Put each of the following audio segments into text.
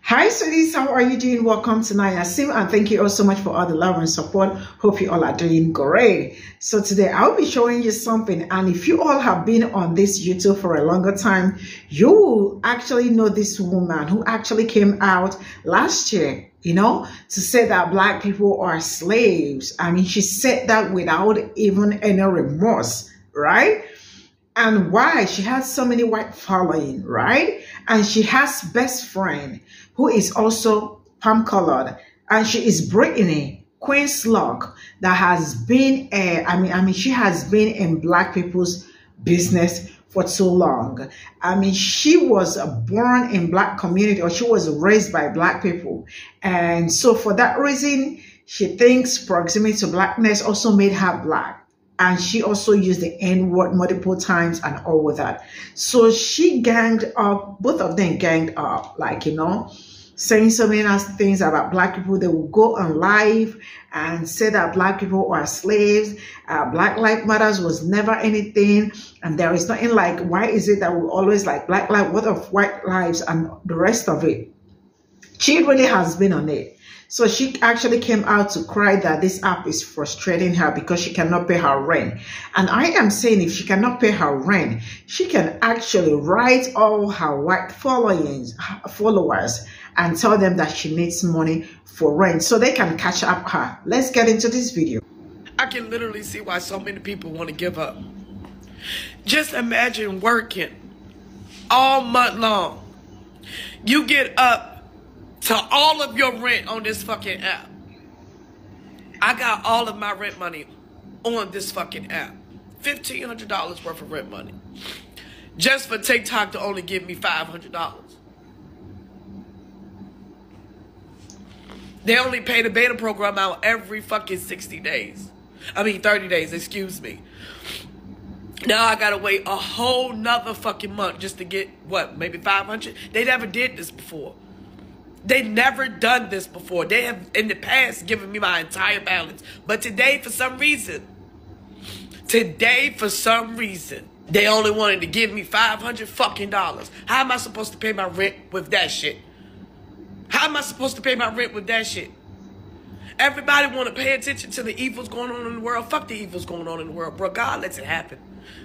Hi, sweeties. How are you doing? Welcome to Naya Sim, and thank you all so much for all the love and support. Hope you all are doing great. So today I'll be showing you something, and if you all have been on this YouTube for a longer time, you will actually know this woman who actually came out last year, to say that Black people are slaves. I mean, she said that without even any remorse, right? And why? She has so many white following, right? And she has best friend who is also palm colored, and she is Brittany Queen Slug that has been she has been in Black people's business for too long. I mean, she was born in Black community, or she was raised by Black people, and so for that reason she thinks proximity to Blackness also made her Black. And she also used the N-word multiple times and all with that. So she ganged up, both of them ganged up, saying so many nasty things about Black people. They will go on live and say that Black people are slaves. Black Lives Matters was never anything. And there is nothing like, why is it that we always like Black lives, what of white lives and the rest of it? She really has been on it. So she actually came out to cry that this app is frustrating her because she cannot pay her rent. And I am saying if she cannot pay her rent, she can actually write all her white followers and tell them that she needs money for rent so they can catch up her. Let's get into this video. I can literally see why so many people want to give up. Just imagine working all month long. You get up to all of your rent on this fucking app. I got all of my rent money on this fucking app. $1,500 worth of rent money. Just for TikTok to only give me $500. They only pay the beta program out every fucking 60 days. 30 days, excuse me. Now I gotta wait a whole nother fucking month just to get, what, maybe 500? They never did this before. They never done this before. They have in the past given me my entire balance. But today, for some reason, they only wanted to give me $500 fucking dollars. How am I supposed to pay my rent with that shit? How am I supposed to pay my rent with that shit? Everybody want to pay attention to the evils going on in the world. Fuck the evils going on in the world, bro. God lets it happen.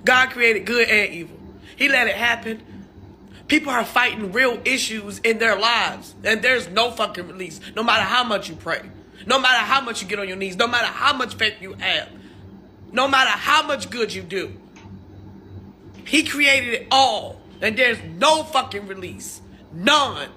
God created good and evil. He let it happen. People are fighting real issues in their lives, and there's no fucking release. No matter how much you pray, no matter how much you get on your knees, no matter how much faith you have, no matter how much good you do. He created it all, and there's no fucking release. None.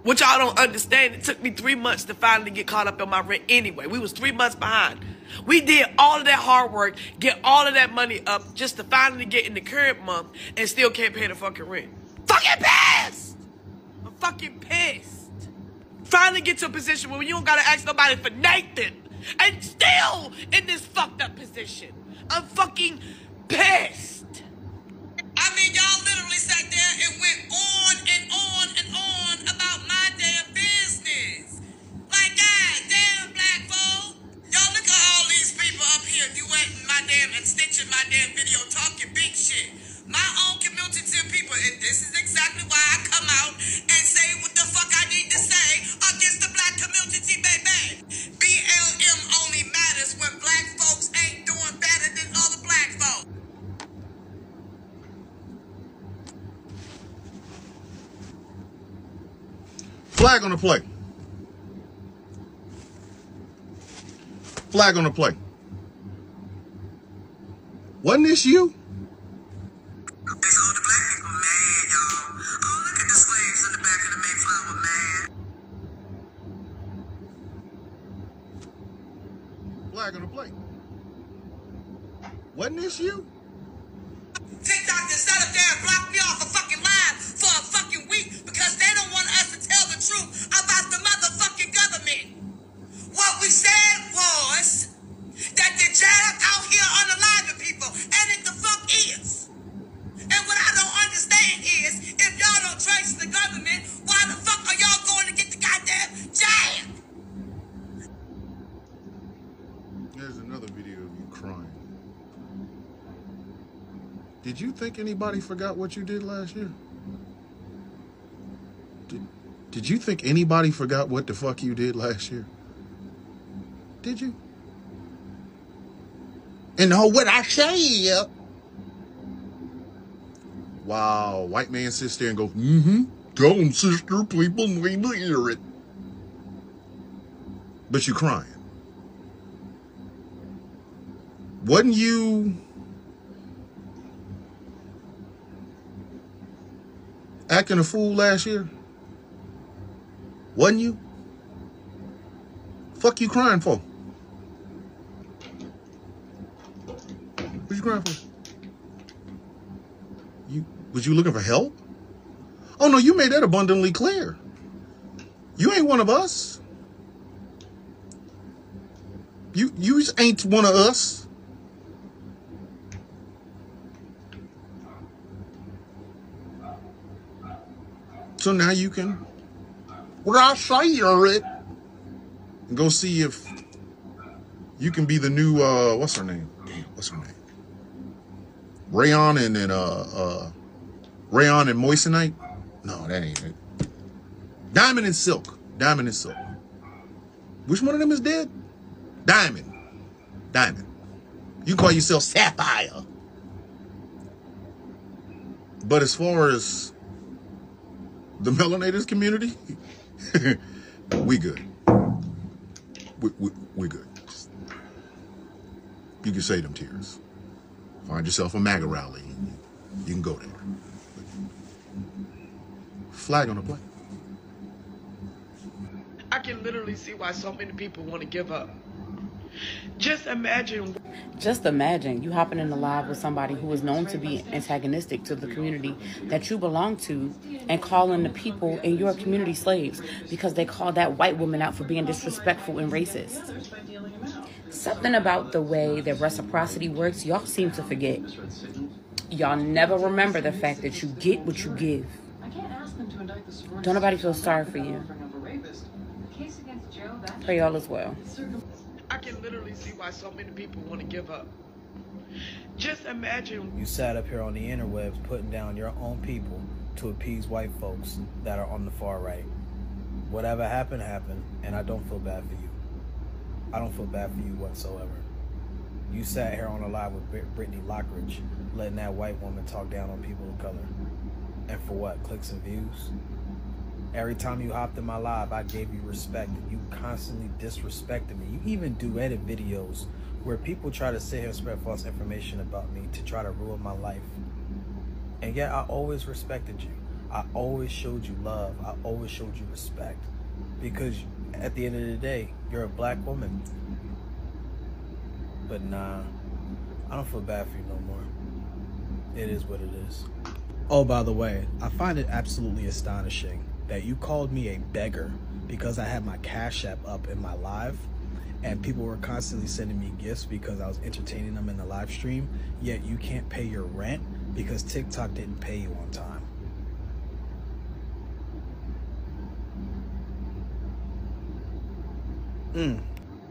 Which I don't understand. It took me 3 months to finally get caught up on my rent anyway. We was 3 months behind. We did all of that hard work, get all of that money up just to finally get in the current month and still can't pay the fucking rent. Fucking pissed! I'm fucking pissed. Finally get to a position where you don't gotta ask nobody for nothing and still in this fucked up position. I'm fucking pissed. Y'all literally sat there and went on and on and on about my damn business. Like, God damn, Black folk. Y'all look at all these people up here duetting my damn and stitching my damn video, talking big shit. My own community people, and this is exactly why I come out and say what the fuck I need to say against the Black community, baby. BLM only matters when Black folks ain't doing better than other Black folks. Flag on the play. Flag on the play. Wasn't this you? All the Black people mad, y'all. Oh, look at the slaves in the back of the Mayflower, man. Flag on the play. Wasn't this you? TikTok just sat up there and blocked me off a fucking live for a fucking week because they don't want us to tell the truth about the motherfucking government. What we said was that the jab out here unaliving people, and it the fuck is. And what I don't understand is, if y'all don't trace the government, why the fuck are y'all going to get the goddamn jab? There's another video of you crying. Did you think anybody forgot what you did last year? Did you think anybody forgot what the fuck you did last year? Did you? And what I say? Wow, white man sits there and goes, tell them, sister, people need to hear it. But you crying. Wasn't you acting a fool last year? Wasn't you? Fuck you crying for? What you crying for? Was you looking for help? Oh no, you made that abundantly clear. You ain't one of us. You ain't one of us. So now you can, what I say, it, and go see if you can be the new what's her name? Damn, what's her name? Rayon and Rayon and Moissanite? No, that ain't it. Diamond and Silk. Diamond and Silk. Which one of them is dead? Diamond. Diamond. You call yourself Sapphire. But as far as the melanators community, we good. We good. You can say them tears. Find yourself a MAGA rally. You can go there. Flag on the plate. I can literally see why so many people want to give up. Just imagine you hopping in the live with somebody who is known to be antagonistic to the community that you belong to and calling the people in your community slaves because they call that white woman out for being disrespectful and racist. Something about the way that reciprocity works, y'all seem to forget. Y'all never remember the fact that you get what you give. Don't nobody feel sorry for you. Pray all is well. I can literally see why so many people want to give up. Just imagine you sat up here on the interwebs putting down your own people to appease white folks that are on the far right. Whatever happened, happened, and I don't feel bad for you. I don't feel bad for you whatsoever. You sat here on a live with Brittany Lockridge, letting that white woman talk down on people of color. And for what? Clicks and views? Every time you hopped in my live, I gave you respect, and you constantly disrespected me. You even do edit videos where people try to sit here and spread false information about me to try to ruin my life. And yet I always respected you. I always showed you love. I always showed you respect. Because at the end of the day, you're a black woman. But nah, I don't feel bad for you no more. It is what it is. Oh, by the way, I find it absolutely astonishing that you called me a beggar because I had my Cash App up in my live and people were constantly sending me gifts because I was entertaining them in the live stream, yet you can't pay your rent because TikTok didn't pay you on time.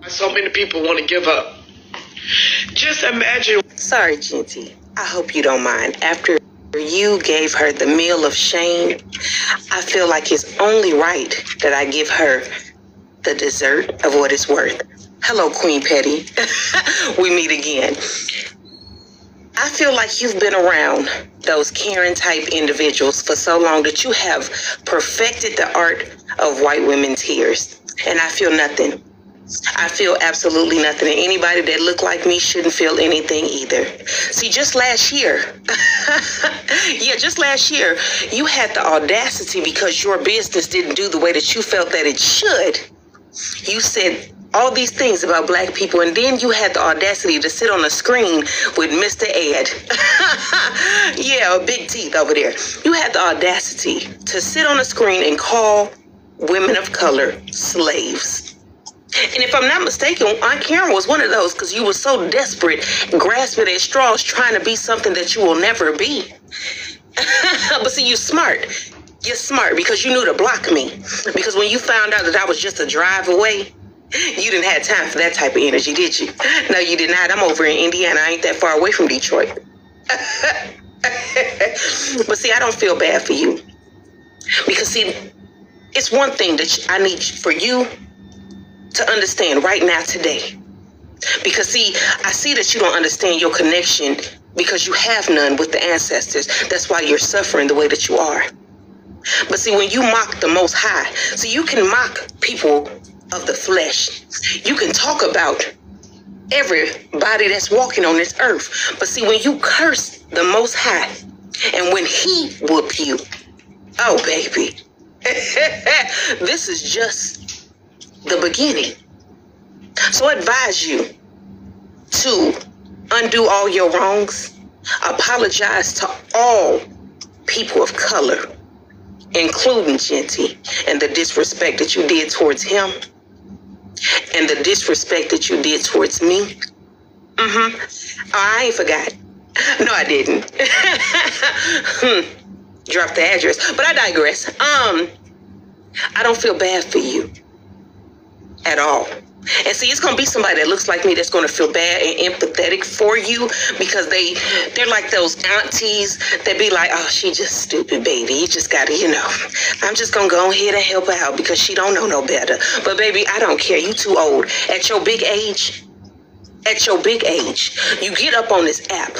So many people want to give up. Just imagine. Sorry, Genty. I hope you don't mind. After you gave her the meal of shame, I feel like it's only right that I give her the dessert of what it's worth. Hello, Queen Petty. We meet again. I feel like you've been around those Karen-type individuals for so long that you have perfected the art of white women tears. And I feel nothing. I feel absolutely nothing. And anybody that look like me shouldn't feel anything either. See, just last year, just last year, you had the audacity because your business didn't do the way that you felt that it should. You said all these things about black people, and then you had the audacity to sit on a screen with Mr. Ed. Yeah, big teeth over there. You had the audacity to sit on a screen and call women of color slaves. And if I'm not mistaken, Aunt Karen was one of those because you were so desperate, grasping at straws, trying to be something that you will never be. But see, you're smart. You're smart because you knew to block me. Because when you found out that I was just a drive away, you didn't have time for that type of energy, did you? No, you did not. I'm over in Indiana. I ain't that far away from Detroit. But see, I don't feel bad for you. Because see, it's one thing that I need for you to understand right now today. Because see, I see that you don't understand your connection because you have none with the ancestors. That's why you're suffering the way that you are. But see, when you mock the Most High, so you can mock people of the flesh. You can talk about everybody that's walking on this earth. But see, when you curse the Most High and when he whoop you, oh baby, this is just the beginning. So I advise you to undo all your wrongs, apologize to all people of color, including Genty, and the disrespect that you did towards him and the disrespect that you did towards me. Oh, I ain't forgot. No, I didn't. Drop the address, but I digress. I don't feel bad for you at all. And see, it's going to be somebody that looks like me that's going to feel bad and empathetic for you, because they're like those aunties that be like, oh, she just stupid, baby. You just got to, I'm just going to go ahead and help her out because she don't know no better. But baby, I don't care. You too old. At your big age, you get up on this app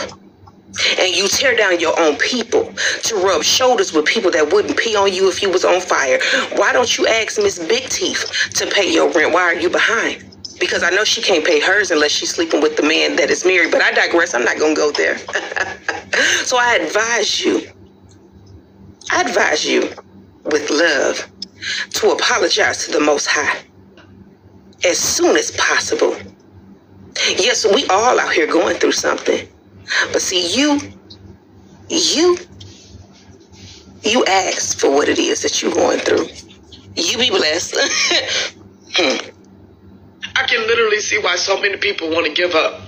and you tear down your own people to rub shoulders with people that wouldn't pee on you if you was on fire. Why don't you ask Miss Big Teeth to pay your rent? Why are you behind? Because I know she can't pay hers unless she's sleeping with the man that is married. But I digress. I'm not going to go there. So I advise you with love to apologize to the Most High as soon as possible. Yes, we all out here going through something. But see, you asked for what it is that you're going through. You be blessed. I can literally see why so many people want to give up.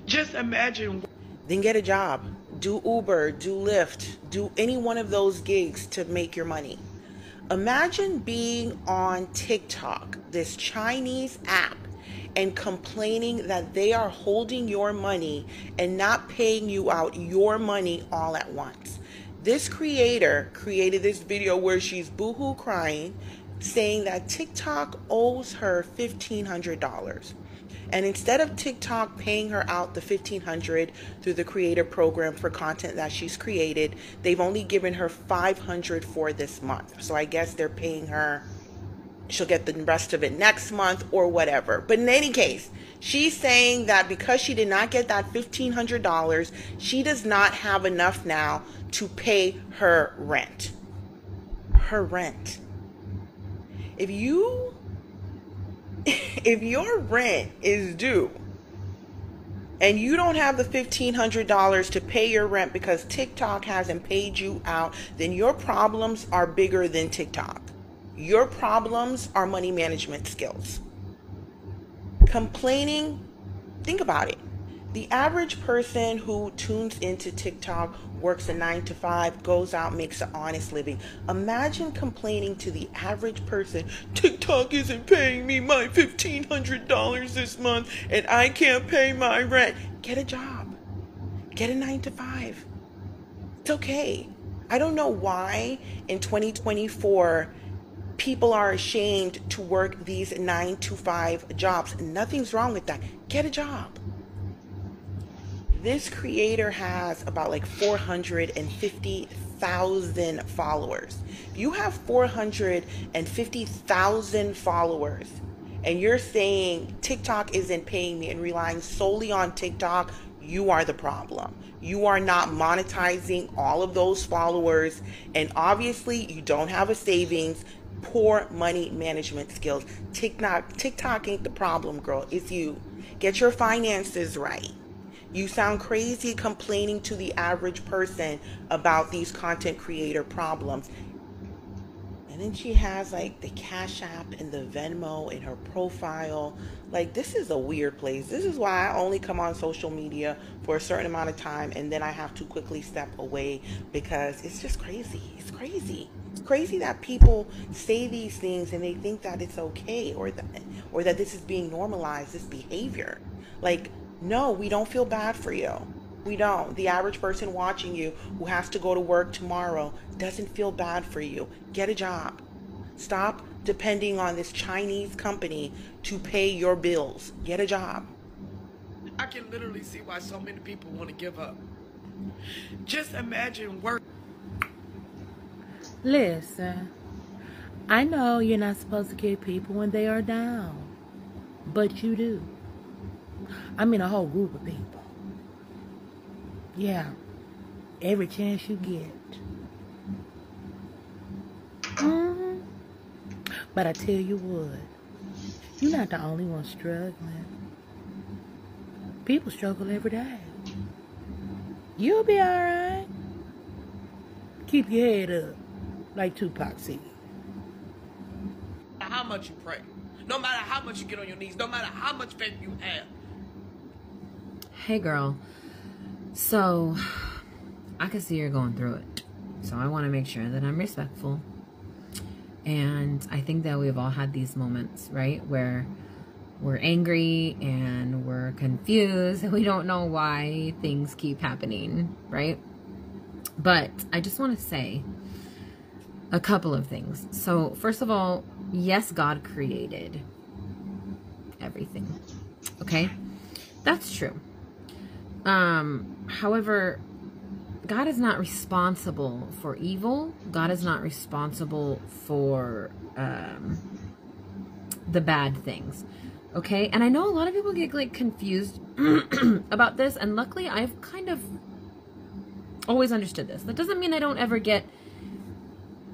Just imagine. Then get a job. Do Uber, do Lyft, do any one of those gigs to make your money. Imagine being on TikTok, this Chinese app, and complaining that they are holding your money and not paying you out your money all at once. This creator created this video where she's boohoo crying, saying that TikTok owes her $1,500. And instead of TikTok paying her out the $1,500 through the creator program for content that she's created, they've only given her $500 for this month. So I guess they're paying her, she'll get the rest of it next month or whatever. But in any case, she's saying that because she did not get that $1,500, she does not have enough now to pay her rent. Her rent. If your rent is due and you don't have the $1,500 to pay your rent because TikTok hasn't paid you out, then your problems are bigger than TikTok. Your problems are money management skills. Complaining, think about it. The average person who tunes into TikTok works a 9 to 5, goes out, makes an honest living. Imagine complaining to the average person, TikTok isn't paying me my $1,500 this month and I can't pay my rent. Get a job. Get a 9 to 5. It's okay. I don't know why in 2024 people are ashamed to work these 9 to 5 jobs. Nothing's wrong with that. Get a job. This creator has about like 450,000 followers. If you have 450,000 followers and you're saying TikTok isn't paying me and relying solely on TikTok, you are the problem. You are not monetizing all of those followers, and obviously you don't have a savings. Poor money management skills. TikTok ain't the problem, girl. It's you. Get your finances right. You sound crazy complaining to the average person about these content creator problems. And then she has like the Cash App and the Venmo in her profile. Like, this is a weird place. This is why I only come on social media for a certain amount of time and then I have to quickly step away, because it's just crazy. It's crazy. It's crazy that people say these things and they think that it's okay, or that this is being normalized, this behavior. Like, no, we don't feel bad for you. We don't. The average person watching you who has to go to work tomorrow doesn't feel bad for you. Get a job. Stop depending on this Chinese company to pay your bills. Get a job. I can literally see why so many people want to give up. Just imagine work. Listen, I know you're not supposed to give people when they are down, but you do. I mean, a whole group of people. Yeah, every chance you get. But I tell you what, you're not the only one struggling. People struggle every day. You'll be alright. Keep your head up, like Tupac said. No matter how much you pray, no matter how much you get on your knees, no matter how much faith you have. Hey girl, so I can see you're going through it. So I want to make sure that I'm respectful. And I think that we've all had these moments, right? Where we're angry and we're confused and we don't know why things keep happening, right? But I just want to say a couple of things. So first of all, yes, God created everything. Okay? That's true. However, God is not responsible for evil. God is not responsible for the bad things. Okay? And I know a lot of people get like confused about this, and luckily I've kind of always understood this. That doesn't mean I don't ever get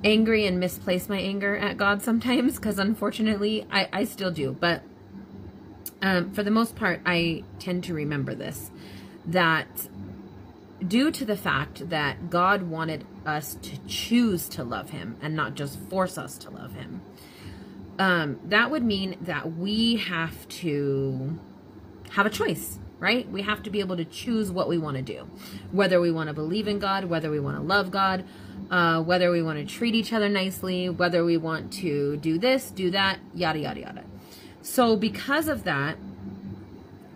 angry and misplace my anger at God sometimes, because unfortunately I still do. But for the most part, I tend to remember this, that due to the fact that God wanted us to choose to love him and not just force us to love him, that would mean that we have to have a choice, right? We have to be able to choose what we want to do, whether we want to believe in God, whether we want to love God, whether we want to treat each other nicely, whether we want to do this, do that, yada, yada, yada. So because of that,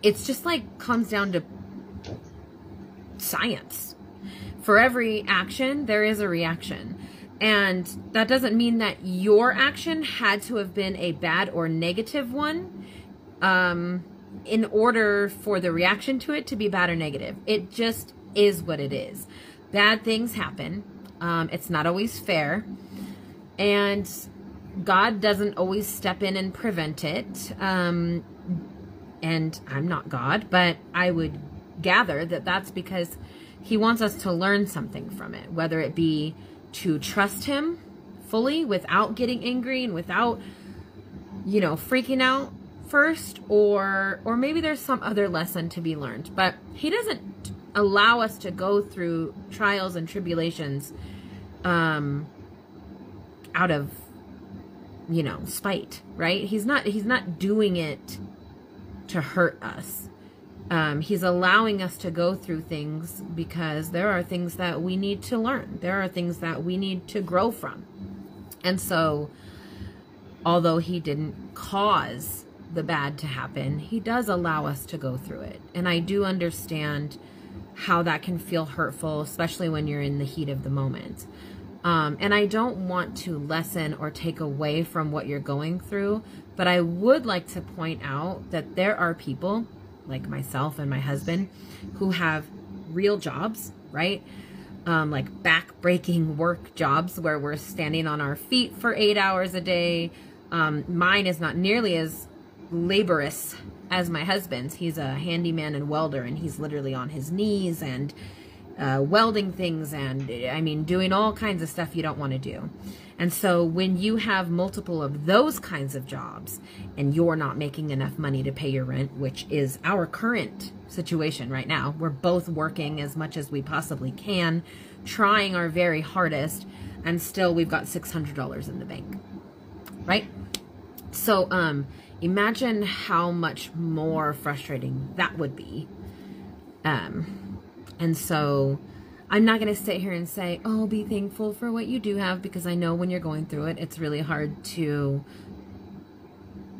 it's just like comes down to science. For every action, there is a reaction. And that doesn't mean that your action had to have been a bad or negative one in order for the reaction to it to be bad or negative. It just is what it is. Bad things happen. It's not always fair. And God doesn't always step in and prevent it. And I'm not God, but I would gather that that's because he wants us to learn something from it, whether it be to trust him fully without getting angry and without, you know, freaking out first, or maybe there's some other lesson to be learned. But he doesn't allow us to go through trials and tribulations out of, you know, spite, right? He's not doing it to hurt us. He's allowing us to go through things because there are things that we need to learn. There are things that we need to grow from. And so, although he didn't cause the bad to happen, he does allow us to go through it. And I do understand how that can feel hurtful, especially when you're in the heat of the moment. And I don't want to lessen or take away from what you're going through, but I would like to point out that there are people like myself and my husband who have real jobs, right? Like back-breaking work jobs where we're standing on our feet for 8 hours a day. Mine is not nearly as laborious as my husband's. He's a handyman and welder, and he's literally on his knees and welding things and, I mean, doing all kinds of stuff you don't want to do. And so when you have multiple of those kinds of jobs and you're not making enough money to pay your rent, which is our current situation right now, we're both working as much as we possibly can, trying our very hardest, and still we've got $600 in the bank, right? So imagine how much more frustrating that would be. And so I'm not going to sit here and say, oh, be thankful for what you do have, because I know when you're going through it, it's really hard to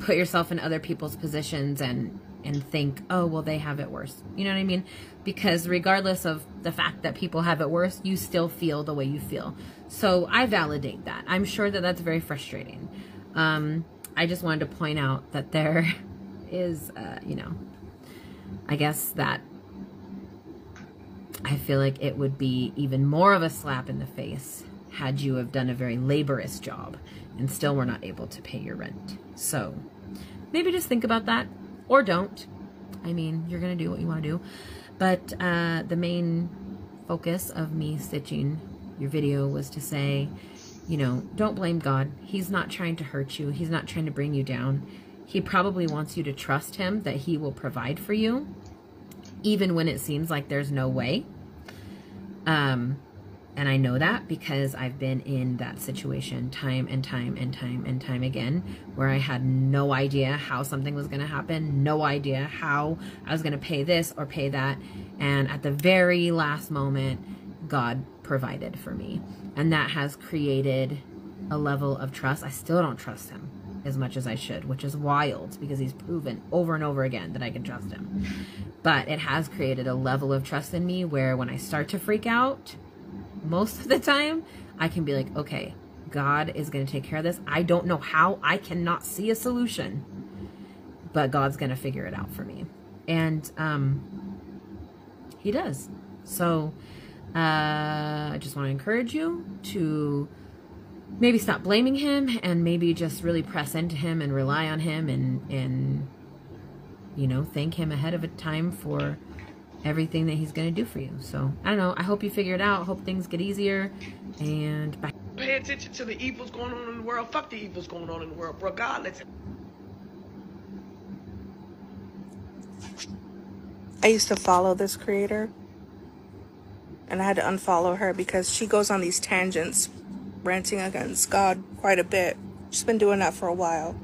put yourself in other people's positions and and think, oh, well, they have it worse. You know what I mean? Because regardless of the fact that people have it worse, you still feel the way you feel. So I validate that. I'm sure that that's very frustrating. I just wanted to point out that there is, you know, I guess that I feel like it would be even more of a slap in the face had you have done a very laborious job and still were not able to pay your rent. So maybe just think about that, or don't. I mean, you're going to do what you want to do. But the main focus of me stitching your video was to say, you know, don't blame God. He's not trying to hurt you. He's not trying to bring you down. He probably wants you to trust him that he will provide for you, even when it seems like there's no way. And I know that because I've been in that situation time and time and time and time again, where I had no idea how something was going to happen, no idea how I was going to pay this or pay that. And at the very last moment, God provided for me. And that has created a level of trust. I still don't trust him as much as I should, which is wild because he's proven over and over again that I can trust him. But it has created a level of trust in me where when I start to freak out, most of the time, I can be like, okay, God is going to take care of this. I don't know how. I cannot see a solution, but God's going to figure it out for me. And he does. So I just want to encourage you to maybe stop blaming him and maybe just really press into him and rely on him and you know, thank him ahead of a time for everything that he's going to do for you. So, I don't know. I hope you figure it out. I hope things get easier. And bye. Pay attention to the evils going on in the world. Fuck the evils going on in the world, regardless. I used to follow this creator, and I had to unfollow her because she goes on these tangents, ranting against God quite a bit. She's been doing that for a while.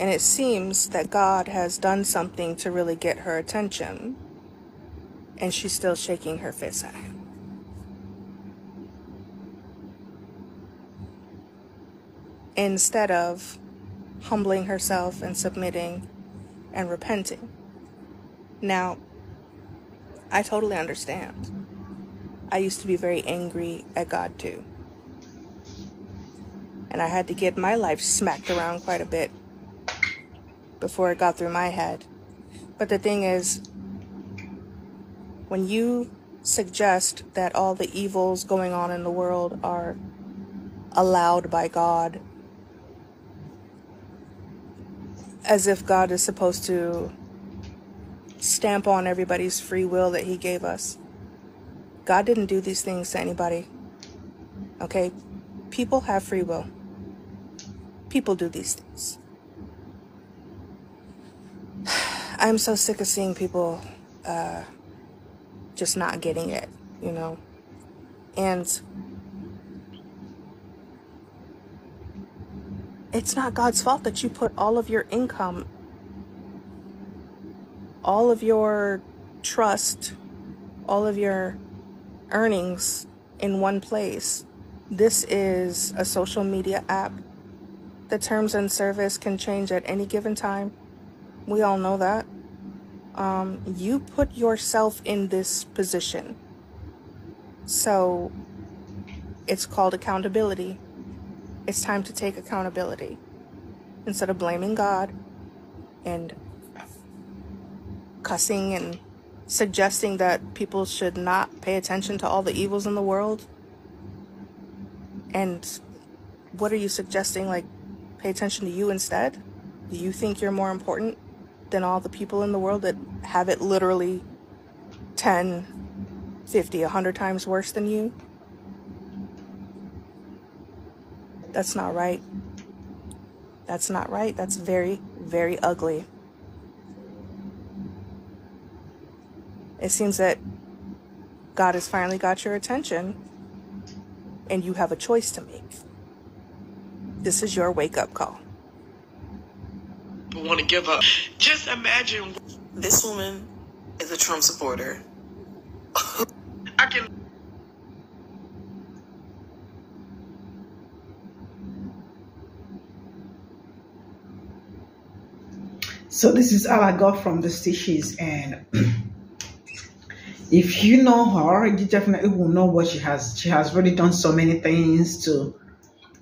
And it seems that God has done something to really get her attention, and she's still shaking her fist at him. Instead of humbling herself and submitting and repenting. Now, I totally understand. I used to be very angry at God too. And I had to get my life smacked around quite a bit before it got through my head. But the thing is, when you suggest that all the evils going on in the world are allowed by God, as if God is supposed to stamp on everybody's free will that he gave us. God didn't do these things to anybody. Okay? People have free will. People do these things. I'm so sick of seeing people just not getting it, you know? And it's not God's fault that you put all of your income, all of your trust, all of your earnings in one place. This is a social media app. The terms and service can change at any given time. We all know that. You put yourself in this position. So it's called accountability. It's time to take accountability. Instead of blaming God and cussing and suggesting that people should not pay attention to all the evils in the world. And what are you suggesting? Like, pay attention to you instead? Do you think you're more important than all the people in the world that have it literally 10, 50, 100 times worse than you? That's not right. That's not right. That's very, very ugly. It seems that God has finally got your attention and you have a choice to make. This is your wake-up call. Want to give up. Just imagine. This woman is a Trump supporter. I can. So this is all I got from the stitches, and if you know her, you definitely will know what she has. She has really done so many things to,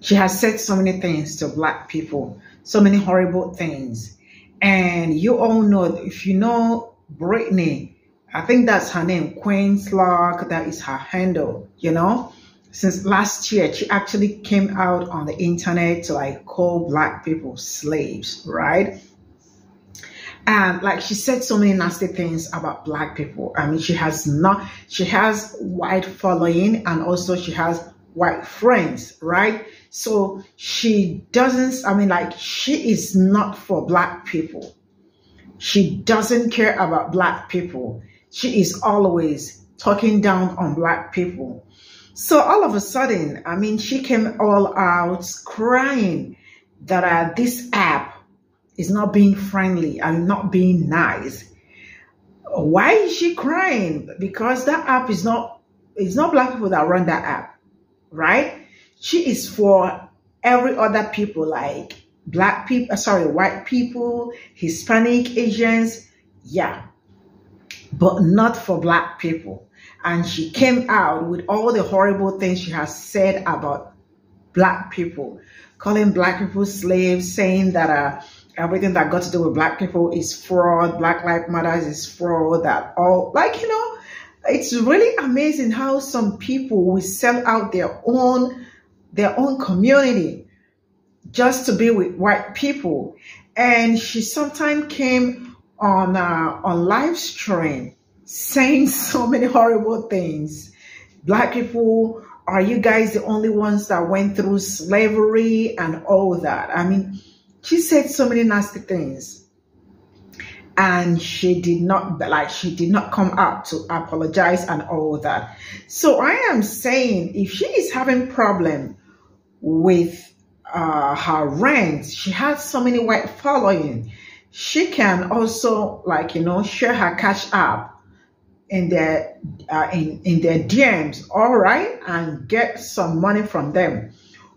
she has said so many things to Black people, so many horrible things. And you all know, if you know Britney, I think that's her name, Queen Slug, that is her handle, you know. Since last year, she actually came out on the internet to like call Black people slaves, right? And like she said so many nasty things about Black people. I mean, she has white following, and also she has white friends, right? So she doesn't, I mean, like, she is not for Black people. She doesn't care about Black people. She is always talking down on Black people. So all of a sudden, I mean, she came all out crying that this app is not being friendly and not being nice. Why is she crying? Because that app is not, it's not Black people that run that app, right? She is for every other people, like Black people, white people, Hispanic, Asians, yeah, but not for Black people. And she came out with all the horrible things she has said about Black people, calling Black people slaves, saying that everything that got to do with Black people is fraud, Black Lives Matter is fraud, that all, like, you know, it's really amazing how some people will sell out their own community just to be with white people. And she sometimes came on live stream saying so many horrible things. Black people, are you guys the only ones that went through slavery and all that? I mean, she said so many nasty things, and she did not come out to apologize and all that. So I am saying, if she is having problem with her rent, she has so many white following, she can also, like, you know, share her cash app in their DMs, all right, and get some money from them.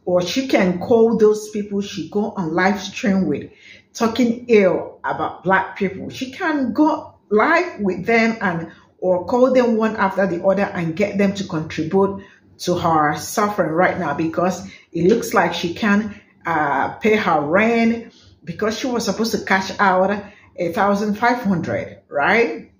Or she can call those people she go on live stream with, talking ill about Black people. She can go live with them or call them one after the other and get them to contribute to her suffering right now, because it looks like she can pay her rent, because she was supposed to cash out 1,500, right?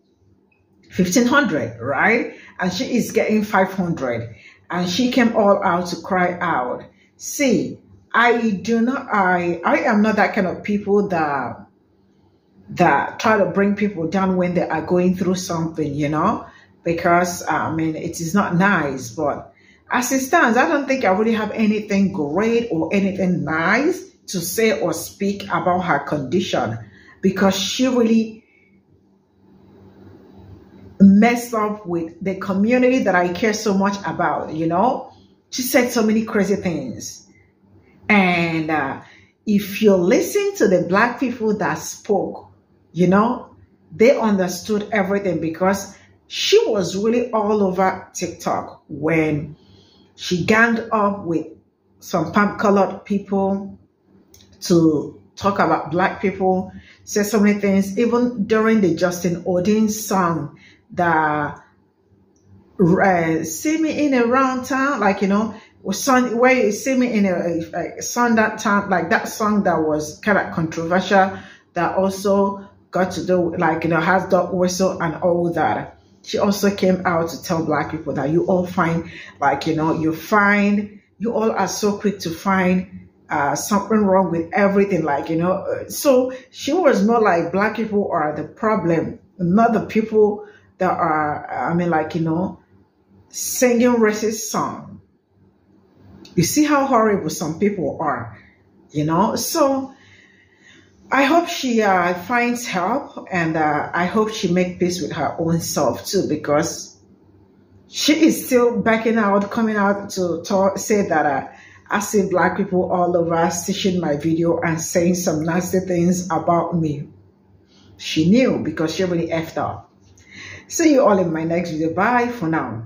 1,500, right? And she is getting 500, and she came all out to cry out. See, I am not that kind of people that try to bring people down when they are going through something, you know, because I mean, it is not nice. But as it stands, I don't think I really have anything great or anything nice to say or speak about her condition, because she really messed up with the community that I care so much about, you know. She said so many crazy things. And if you listen to the Black people that spoke, you know, they understood everything, because she was really all over TikTok when she ganged up with some colored people to talk about Black people, said so many things, even during the Justin Odin song, the see me in a round town, like, you know, where you see me in a song that time, like that song that was kind of controversial, that also got to do, like, you know, has Wh0 and all that. She also came out to tell Black people that you all find, like, you know, you all are so quick to find something wrong with everything, like, you know. So she was more like Black people are the problem, not the people that are, I mean, like, you know, singing racist song. You see how horrible some people are, you know. So I hope she finds help, and I hope she make peace with her own self too, because she is still backing out, coming out to say that I see Black people all over stitching my video and saying some nasty things about me. She knew, because she really effed up. See you all in my next video. Bye for now.